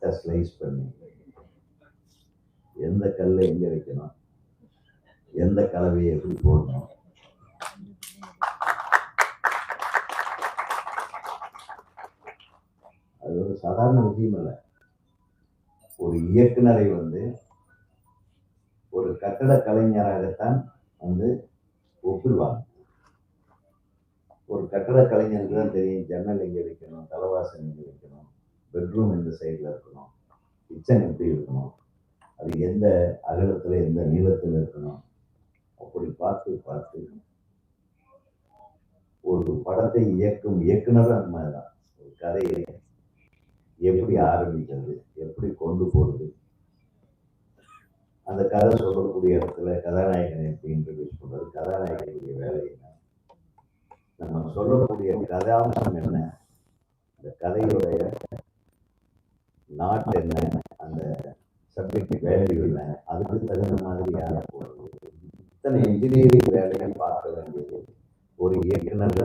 நீட்டாக ஸ்லைஸ் பண்ணி எந்த கல்லை எங்கே வைக்கணும், எந்த கலவையை எப்படி போடணும், அது ஒரு சாதாரண விஷயம் இல்லை. ஒரு இயக்குனரை ஒரு கட்டட கலைஞராகத்தான் ஒப்பிடுவாங்க. ஒரு கட்டட கலைஞருக்கு தான் தெரியும் ஜன்னல் எங்கே வைக்கணும், தலைவாசல் எங்கே வைக்கணும், பெட்ரூம் எந்த சைடில் இருக்கணும், கிச்சன் எப்படி இருக்கணும், அது எந்த அகலத்தில் எந்த நீளத்தில் இருக்கணும், அப்படி பார்த்து பார்த்து ஒரு படத்தை இயக்கும் இயக்குனர் அந்த மாதிரி தான். ஒரு கதையை எப்படி ஆரம்பிக்கிறது, எப்படி கொண்டு போகிறது, அந்த கதை சொல்லக்கூடிய இடத்துல கதாநாயகனை எப்படி இன்ட்ரடியூஸ் பண்றது, கதாநாயகனுடைய வேலை என்ன, நம்ம சொல்லக்கூடிய கதாம்சம் என்ன, அந்த கதையுடைய நாட் என்ன, அந்த சப்ஜெக்ட் வேல்யூ என்ன, அதுக்கு தகுந்த மாதிரி யாரை போடுறது, இத்தனை இன்ஜினியரிங் வேலையை பார்க்க வேண்டியது ஒரு இயக்குனர்